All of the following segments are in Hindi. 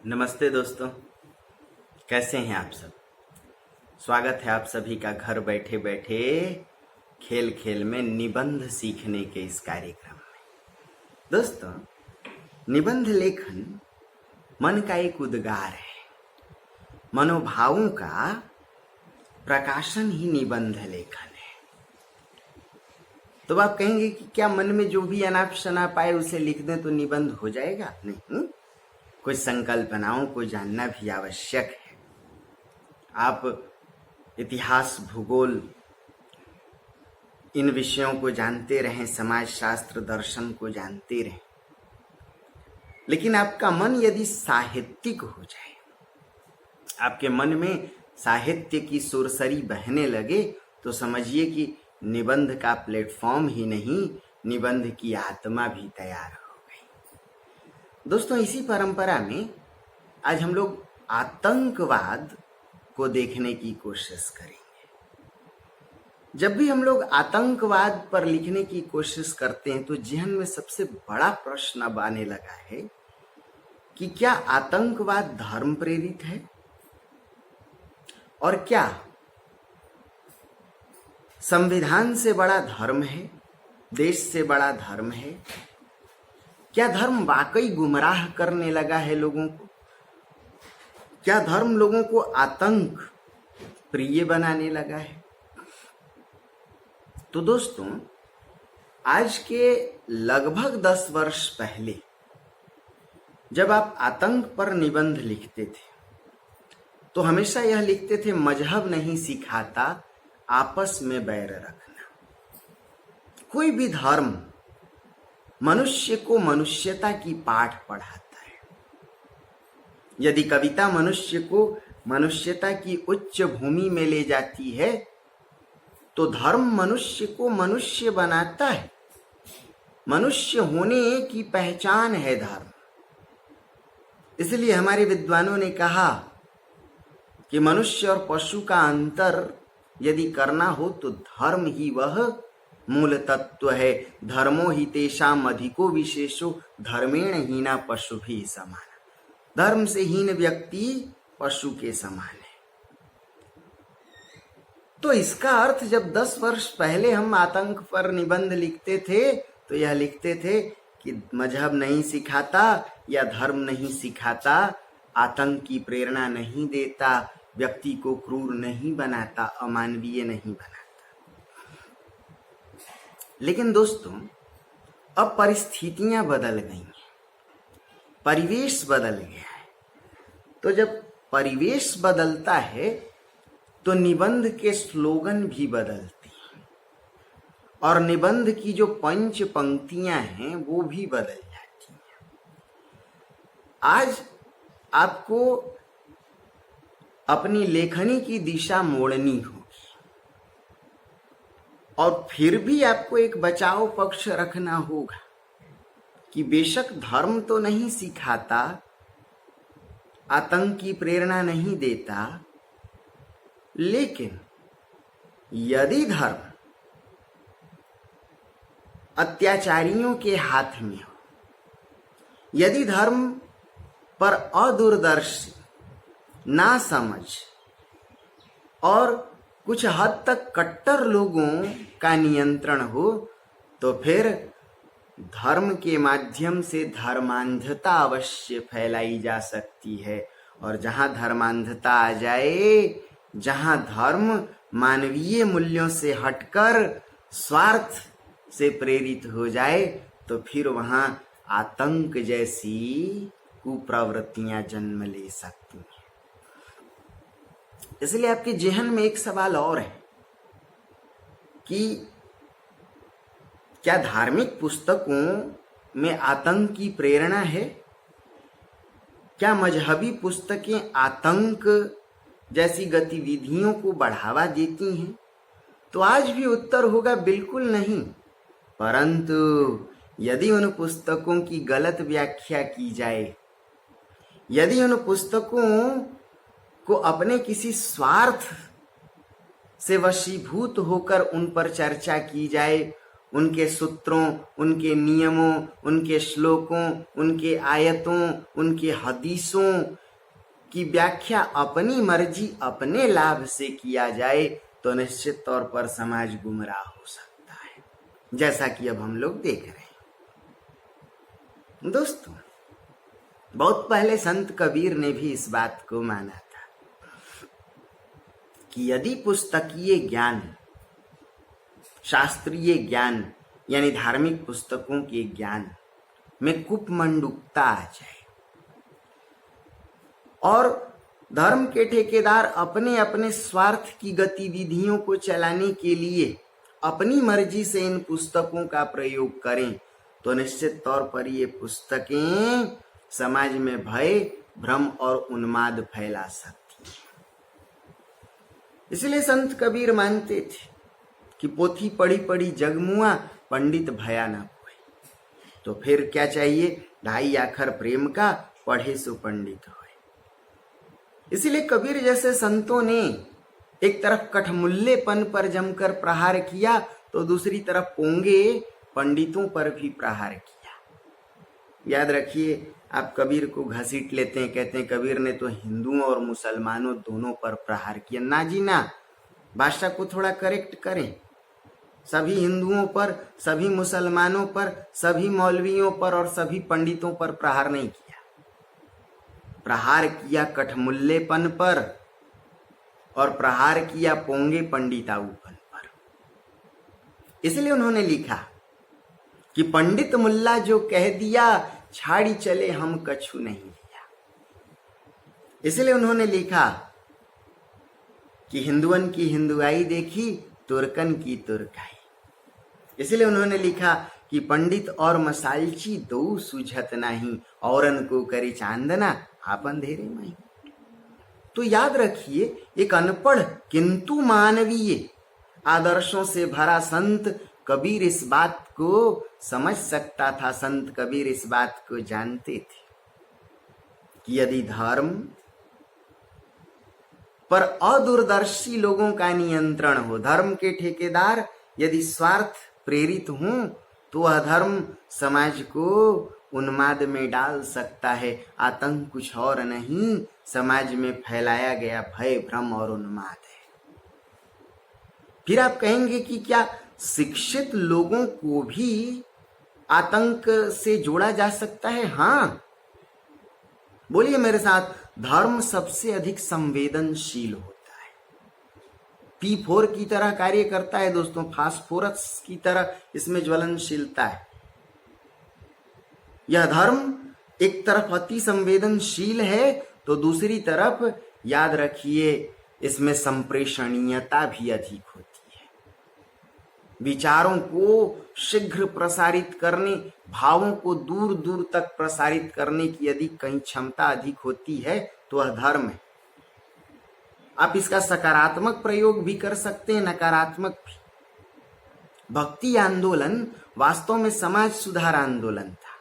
नमस्ते दोस्तों, कैसे हैं आप सब। स्वागत है आप सभी का घर बैठे बैठे खेल खेल में निबंध सीखने के इस कार्यक्रम में। दोस्तों, निबंध लेखन मन का एक उद्गार है। मनोभावों का प्रकाशन ही निबंध लेखन है। तो आप कहेंगे कि क्या मन में जो भी अनाप शनाप आए उसे लिख दें तो निबंध हो जाएगा? नहीं, कुछ संकल्पनाओं को जानना भी आवश्यक है। आप इतिहास, भूगोल, इन विषयों को जानते रहें, समाज शास्त्र, दर्शन को जानते रहें, लेकिन आपका मन यदि साहित्यिक हो जाए, आपके मन में साहित्य की सुरसरी बहने लगे, तो समझिए कि निबंध का प्लेटफॉर्म ही नहीं, निबंध की आत्मा भी तैयार हो गई। दोस्तों, इसी परंपरा में आज हम लोग आतंकवाद को देखने की कोशिश करेंगे। जब भी हम लोग आतंकवाद पर लिखने की कोशिश करते हैं तो जहन में सबसे बड़ा प्रश्न अब आने लगा है कि क्या आतंकवाद धर्म प्रेरित है, और क्या संविधान से बड़ा धर्म है, देश से बड़ा धर्म है? क्या धर्म वाकई गुमराह करने लगा है लोगों को? क्या धर्म लोगों को आतंक प्रिय बनाने लगा है? तो दोस्तों, आज के लगभग 10 वर्ष पहले जब आप आतंक पर निबंध लिखते थे तो हमेशा यह लिखते थे, मजहब नहीं सिखाता आपस में बैर रखना। कोई भी धर्म मनुष्य को मनुष्यता की पाठ पढ़ाता है। यदि कविता मनुष्य को मनुष्यता की उच्च भूमि में ले जाती है तो धर्म मनुष्य को मनुष्य बनाता है। मनुष्य होने की पहचान है धर्म। इसलिए हमारे विद्वानों ने कहा कि मनुष्य और पशु का अंतर यदि करना हो तो धर्म ही वह मूल तत्व है। धर्मो हि तेषाम अधिको विशेषो धर्मेण हीना पशु भी समान। धर्म से हीन व्यक्ति पशु के समान है। तो इसका अर्थ जब 10 वर्ष पहले हम आतंक पर निबंध लिखते थे तो यह लिखते थे कि मजहब नहीं सिखाता या धर्म नहीं सिखाता, आतंक की प्रेरणा नहीं देता, व्यक्ति को क्रूर नहीं बनाता, अमानवीय नहीं बनाता। लेकिन दोस्तों, अब परिस्थितियां बदल गई हैं, परिवेश बदल गया है। तो जब परिवेश बदलता है तो निबंध के स्लोगन भी बदलते हैं और निबंध की जो पंच पंक्तियां हैं वो भी बदल जाती हैं। आज आपको अपनी लेखनी की दिशा मोड़नी होगी और फिर भी आपको एक बचाव पक्ष रखना होगा कि बेशक धर्म तो नहीं सिखाता, आतंक की प्रेरणा नहीं देता, लेकिन यदि धर्म अत्याचारियों के हाथ में हो, यदि धर्म पर अदूरदर्शी, नासमझ और कुछ हद तक कट्टर लोगों का नियंत्रण हो, तो फिर धर्म के माध्यम से धर्मांधता अवश्य फैलाई जा सकती है। और जहां धर्मांधता आ जाए, जहां धर्म मानवीय मूल्यों से हटकर स्वार्थ से प्रेरित हो जाए, तो फिर वहां आतंक जैसी कुप्रवृत्तियां जन्म ले सकती हैं। इसलिए आपके जेहन में एक सवाल और है कि क्या धार्मिक पुस्तकों में आतंक की प्रेरणा है? क्या मजहबी पुस्तकें आतंक जैसी गतिविधियों को बढ़ावा देती हैं? तो आज भी उत्तर होगा बिल्कुल नहीं। परंतु यदि उन पुस्तकों की गलत व्याख्या की जाए, यदि उन पुस्तकों को अपने किसी स्वार्थ से वशीभूत होकर उन पर चर्चा की जाए उनके सूत्रों, उनके नियमों, उनके श्लोकों, उनके आयतों, उनके हदीसों की व्याख्या अपनी मर्जी, अपने लाभ से किया जाए तो निश्चित तौर पर समाज गुमराह हो सकता है, जैसा कि अब हम लोग देख रहे हैं। दोस्तों, बहुत पहले संत कबीर ने भी इस बात को माना था कि यदि पुस्तकीय ज्ञान, शास्त्रीय ज्ञान यानी धार्मिक पुस्तकों के ज्ञान में कुपमंडूकता आ जाए और धर्म के ठेकेदार अपने अपने स्वार्थ की गतिविधियों को चलाने के लिए अपनी मर्जी से इन पुस्तकों का प्रयोग करें तो निश्चित तौर पर ये पुस्तकें समाज में भय, भ्रम और उन्माद फैला सकती हैं। इसलिए संत कबीर मानते थे कि पोथी पढ़ी पढ़ी जगमुआ, पंडित भया न हुए। तो फिर क्या चाहिए? 2.5 आखर प्रेम का, पढ़े सो पंडित होए। इसलिए कबीर जैसे संतों ने एक तरफ कठमुल्लेपन पर जमकर प्रहार किया तो दूसरी तरफ पोंगे पंडितों पर भी प्रहार किया। याद रखिए, आप कबीर को घसीट लेते हैं, कहते हैं कबीर ने तो हिंदुओं और मुसलमानों दोनों पर प्रहार किया। ना जी ना, भाषा को थोड़ा करेक्ट करें। सभी हिंदुओं पर, सभी मुसलमानों पर, सभी मौलवियों पर और सभी पंडितों पर प्रहार नहीं किया। प्रहार किया कठमुल्लेपन पर और प्रहार किया पोंगे पंडिताऊपन पर। इसलिए उन्होंने लिखा कि पंडित मुल्ला जो कह दिया, छाड़ी चले हम कछु नहीं लिया। इसलिए उन्होंने लिखा कि हिंदुअन की हिंदुआई देखी, तुर्कन की तुर्काई। इसलिए उन्होंने लिखा कि पंडित और मसालची दो सुझत नहीं, औरन को करी चांदना आप अंधेरे में। तो याद रखिए, एक अनपढ़ किंतु मानवीय आदर्शों से भरा संत कबीर इस बात को समझ सकता था। संत कबीर इस बात को जानते थे कि यदि धर्म पर अदूरदर्शी लोगों का नियंत्रण हो, धर्म के ठेकेदार यदि स्वार्थ प्रेरित हों, तो वह धर्म समाज को उन्माद में डाल सकता है। आतंक कुछ और नहीं, समाज में फैलाया गया भय, भ्रम और उन्माद है। फिर आप कहेंगे कि क्या शिक्षित लोगों को भी आतंक से जोड़ा जा सकता है? हाँ, बोलिए मेरे साथ। धर्म सबसे अधिक संवेदनशील होता है, P4 की तरह कार्य करता है दोस्तों, फास्फोरस की तरह इसमें ज्वलनशीलता है। यह धर्म एक तरफ अति संवेदनशील है तो दूसरी तरफ याद रखिए इसमें संप्रेषणीयता भी अधिक होती है। विचारों को शीघ्र प्रसारित करने, भावों को दूर दूर तक प्रसारित करने की यदि कहीं क्षमता अधिक होती है तो वह धर्म है। आप इसका सकारात्मक प्रयोग भी कर सकते हैं, नकारात्मक भी। भक्ति आंदोलन वास्तव में समाज सुधार आंदोलन था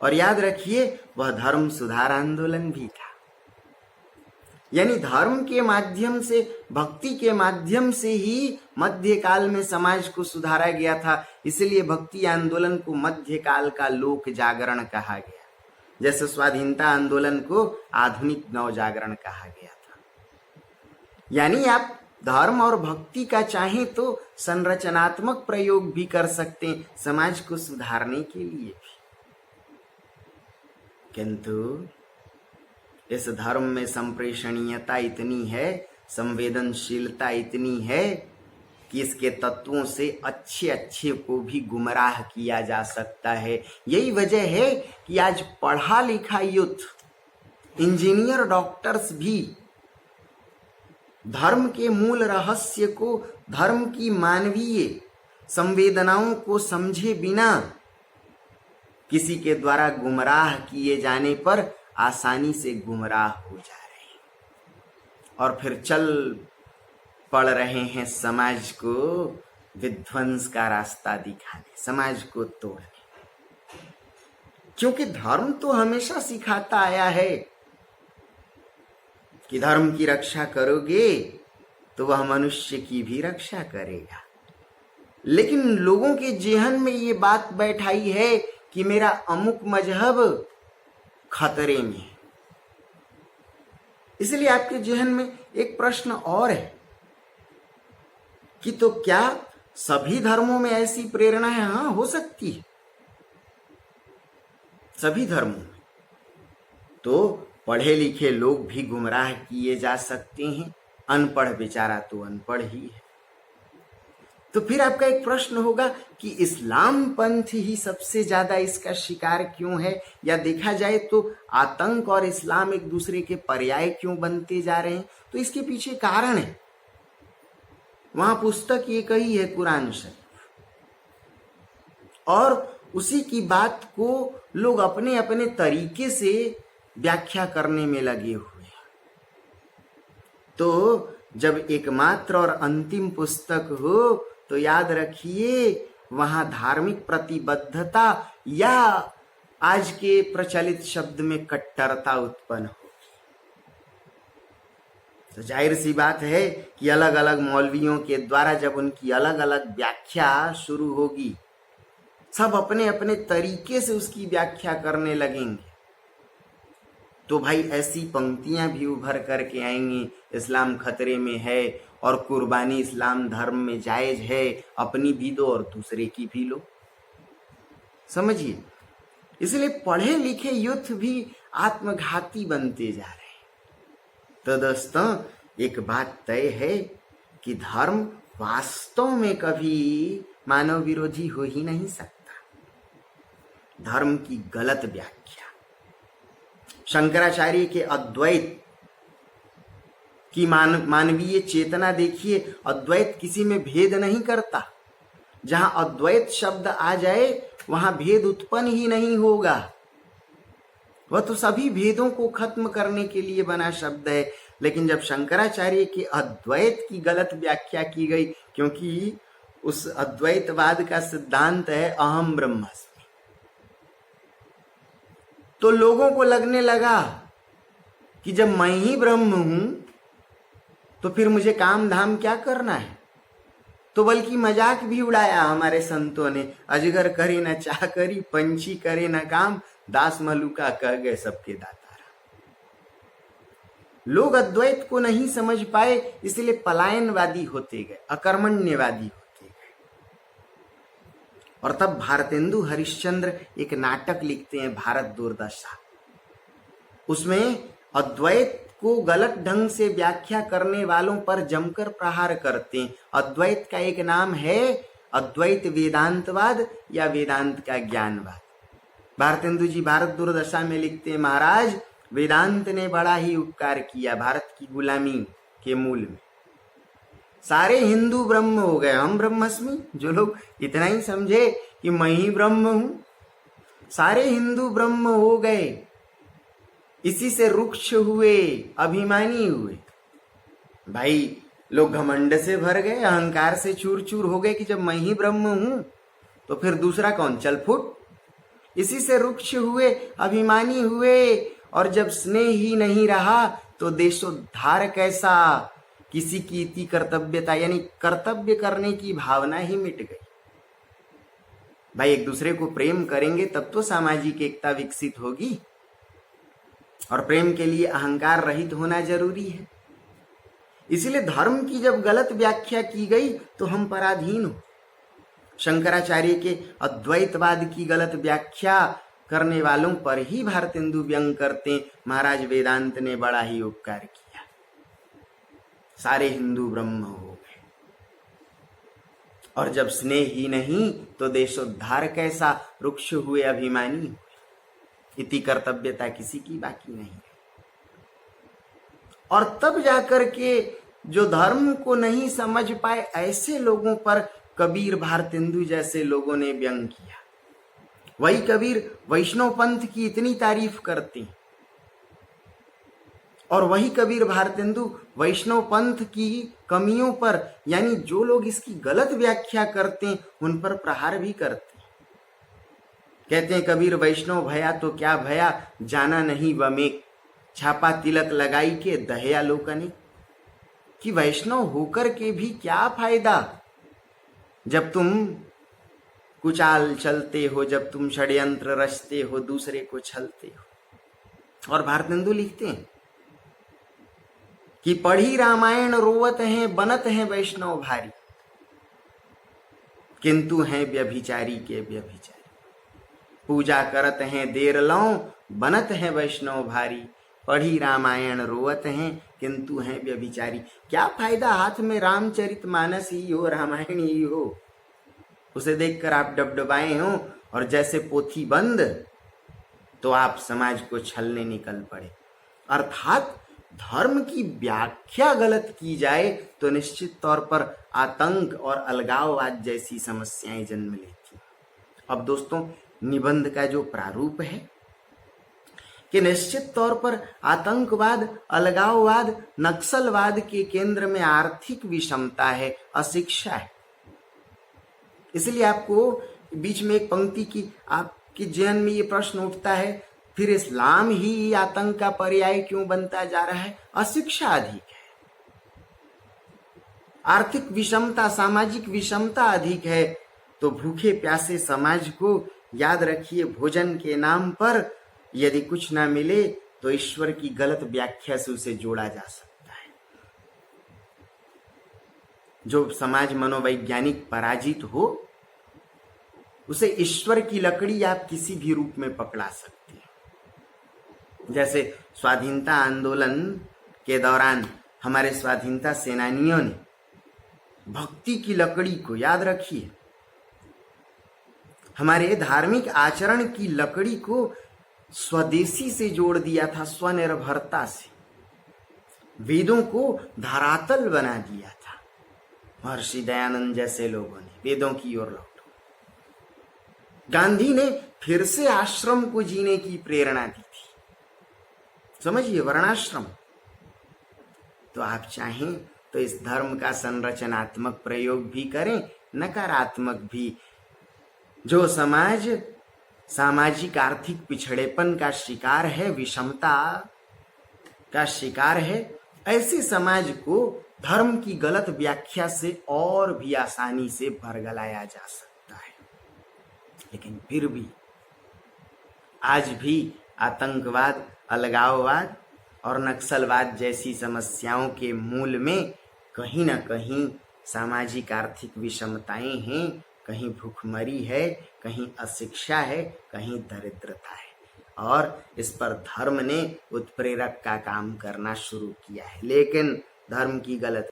और याद रखिए वह धर्म सुधार आंदोलन भी था। यानी धर्म के माध्यम से, भक्ति के माध्यम से ही मध्यकाल में समाज को सुधारा गया था। इसलिए भक्ति आंदोलन को मध्यकाल का लोक जागरण कहा गया, जैसे स्वाधीनता आंदोलन को आधुनिक नव जागरण कहा गया था। यानी आप धर्म और भक्ति का चाहें तो संरचनात्मक प्रयोग भी कर सकते हैं समाज को सुधारने के लिए भी। किंतु इस धर्म में संप्रेषणीयता इतनी है, संवेदनशीलता इतनी है कि इसके तत्वों से अच्छे अच्छे को भी गुमराह किया जा सकता है। यही वजह है कि आज पढ़ा लिखा यूथ, इंजीनियर, डॉक्टर्स भी धर्म के मूल रहस्य को, धर्म की मानवीय संवेदनाओं को समझे बिना किसी के द्वारा गुमराह किए जाने पर आसानी से गुमराह हो जा रहे हैं और फिर चल पड़ रहे हैं समाज को विध्वंस का रास्ता दिखाने, समाज को तोड़ने। क्योंकि धर्म तो हमेशा सिखाता आया है कि धर्म की रक्षा करोगे तो वह मनुष्य की भी रक्षा करेगा। लेकिन लोगों के जेहन में ये बात बैठाई है कि मेरा अमुक मजहब खतरे में है। इसलिए आपके जेहन में एक प्रश्न और है कि तो क्या सभी धर्मों में ऐसी प्रेरणा है? हाँ, हो सकती है सभी धर्मों में। तो पढ़े लिखे लोग भी गुमराह किए जा सकते हैं, अनपढ़ बेचारा तो अनपढ़ ही है। तो फिर आपका एक प्रश्न होगा कि इस्लाम पंथ ही सबसे ज्यादा इसका शिकार क्यों है, या देखा जाए तो आतंक और इस्लाम एक दूसरे के पर्याय क्यों बनते जा रहे हैं? तो इसके पीछे कारण है। वहां पुस्तक एक ही है, कुरान शरीफ, और उसी की बात को लोग अपने अपने तरीके से व्याख्या करने में लगे हुए हैं। तो जब एकमात्र और अंतिम पुस्तक हो तो याद रखिए वहां धार्मिक प्रतिबद्धता या आज के प्रचलित शब्द में कट्टरता उत्पन्न होगी। तो जाहिर सी बात है कि अलग अलग मौलवियों के द्वारा जब उनकी अलग अलग व्याख्या शुरू होगी, सब अपने अपने तरीके से उसकी व्याख्या करने लगेंगे, तो भाई ऐसी पंक्तियां भी उभर करके आएंगी, इस्लाम खतरे में है और कुर्बानी इस्लाम धर्म में जायज है, अपनी भी दो और दूसरे की भी लो। समझिए, इसलिए पढ़े लिखे यूथ भी आत्मघाती बनते जा रहे हैं। तो दोस्तों, एक बात तय है कि धर्म वास्तव में कभी मानव विरोधी हो ही नहीं सकता। धर्म की गलत व्याख्या, शंकराचार्य के अद्वैत की मानवीय चेतना देखिए, अद्वैत किसी में भेद नहीं करता। जहां अद्वैत शब्द आ जाए वहां भेद उत्पन्न ही नहीं होगा। वह तो सभी भेदों को खत्म करने के लिए बना शब्द है। लेकिन जब शंकराचार्य के अद्वैत की गलत व्याख्या की गई, क्योंकि उस अद्वैतवाद का सिद्धांत है अहम ब्रह्मास्मि, तो लोगों को लगने लगा कि जब मैं ही ब्रह्म हूं तो फिर मुझे काम धाम क्या करना है। तो बल्कि मजाक भी उड़ाया हमारे संतों ने, अजगर करे न चाह करी, पंछी करे न काम, दास मलुका कह गए सबके दातारा। लोग अद्वैत को नहीं समझ पाए, इसलिए पलायनवादी होते गए, अकर्मण्यवादी होते गए। और तब भारतेंदु हरिश्चंद्र एक नाटक लिखते हैं, भारत दुर्दशा। उसमें अद्वैत को गलत ढंग से व्याख्या करने वालों पर जमकर प्रहार करते हैं। अद्वैत का एक नाम है अद्वैत वेदांतवाद या वेदांत का ज्ञानवाद। भारतेंदु जी भारत दुर्दशा में लिखते हैं, महाराज वेदांत ने बड़ा ही उपकार किया भारत की गुलामी के मूल में। सारे हिंदू ब्रह्म हो गए, हम ब्रह्मस्मि। जो लोग इतना ही समझे कि मैं ही ब्रह्म हूं, सारे हिंदू ब्रह्म हो गए। इसी से रुक्ष हुए, अभिमानी हुए। भाई लोग घमंड से भर गए, अहंकार से चूर चूर हो गए कि जब मैं ही ब्रह्म हूं तो फिर दूसरा कौन, चल फुट। इसी से रुक्ष हुए, अभिमानी हुए, और जब स्नेह ही नहीं रहा तो देशोद्धार कैसा। किसी की इति कर्तव्यता, यानी कर्तव्य करने की भावना ही मिट गई। भाई एक दूसरे को प्रेम करेंगे तब तो सामाजिक एकता विकसित होगी, और प्रेम के लिए अहंकार रहित होना जरूरी है। इसलिए धर्म की जब गलत व्याख्या की गई तो हम पराधीन हो। शंकराचार्य के अद्वैतवाद की गलत व्याख्या करने वालों पर ही भारतेंदु व्यंग करते, महाराज वेदांत ने बड़ा ही उपकार किया, सारे हिंदू ब्रह्म हो गए। और जब स्नेह ही नहीं तो देशोद्धार कैसा, रुक्ष हुए, अभिमानी हुए, इति कर्तव्यता किसी की बाकी नहीं। और तब जाकर के जो धर्म को नहीं समझ पाए ऐसे लोगों पर कबीर भारतेंदु जैसे लोगों ने व्यंग किया। वही कबीर वैष्णव पंथ की इतनी तारीफ करते हैं, और वही कबीर भारतेंदु वैष्णव पंथ की कमियों पर, यानी जो लोग इसकी गलत व्याख्या करते हैं उन पर प्रहार भी करते हैं। कहते हैं कबीर वैष्णव भया तो क्या भया, जाना नहीं वमेक, छापा तिलक लगाई के दहया लोकने। कि वैष्णव होकर के भी क्या फायदा, जब तुम कुचाल चलते हो, जब तुम षड्यंत्र रचते हो, दूसरे को छलते हो। और भारतेंदु लिखते हैं कि पढ़ी रामायण रोवत हैं, बनत हैं वैष्णव भारी, किंतु हैं व्यभिचारी के व्यभिचारी। पूजा करत हैं देर लौं, बनत हैं वैष्णव भारी, पढ़ी रामायण रोवत हैं, किंतु हैं व्यभिचारी। क्या फायदा हाथ में रामचरितमानस ही हो, रामायण ही हो, उसे देखकर आप डबडबाए हो और जैसे पोथी बंद तो आप समाज को छलने निकल पड़े। अर्थात धर्म की व्याख्या गलत की जाए तो निश्चित तौर पर आतंक और अलगाववाद जैसी समस्याएं जन्म लेती। अब दोस्तों, निबंध का जो प्रारूप है कि निश्चित तौर पर आतंकवाद, अलगाववाद, नक्सलवाद के केंद्र में आर्थिक विषमता है, अशिक्षा है। इसलिए आपको बीच में एक पंक्ति की आपके जहन में ये प्रश्न उठता है, फिर इस्लाम ही आतंक का पर्याय क्यों बनता जा रहा है? अशिक्षा अधिक है, आर्थिक विषमता, सामाजिक विषमता अधिक है। तो भूखे प्यासे समाज को याद रखिए, भोजन के नाम पर यदि कुछ ना मिले तो ईश्वर की गलत व्याख्या से उसे जोड़ा जा सकता है। जो समाज मनोवैज्ञानिक पराजित हो उसे ईश्वर की लकड़ी आप किसी भी रूप में पकड़ा सकते हैं। जैसे स्वाधीनता आंदोलन के दौरान हमारे स्वाधीनता सेनानियों ने भक्ति की लकड़ी को, याद रखिए, हमारे धार्मिक आचरण की लकड़ी को स्वदेशी से जोड़ दिया था, स्वनिर्भरता से। वेदों को धरातल बना दिया था। महर्षि दयानंद जैसे लोगों ने वेदों की ओर लौटो। गांधी ने फिर से आश्रम को जीने की प्रेरणा दी थी, समझिए, वर्णाश्रम। तो आप चाहें तो इस धर्म का संरचनात्मक प्रयोग भी करें, नकारात्मक भी। जो समाज सामाजिक आर्थिक पिछड़ेपन का शिकार है, विषमता का शिकार है, ऐसे समाज को धर्म की गलत व्याख्या से और भी आसानी से भरगलाया जा सकता है। लेकिन फिर भी आज भी आतंकवाद, अलगाववाद और नक्सलवाद जैसी समस्याओं के मूल में कहीं ना कहीं सामाजिक आर्थिक विषमताएं हैं, कहीं भूखमरी है, कहीं अशिक्षा है, कहीं दरिद्रता है। और इस पर धर्म ने उत्प्रेरक का काम करना शुरू किया है। लेकिन धर्म की गलत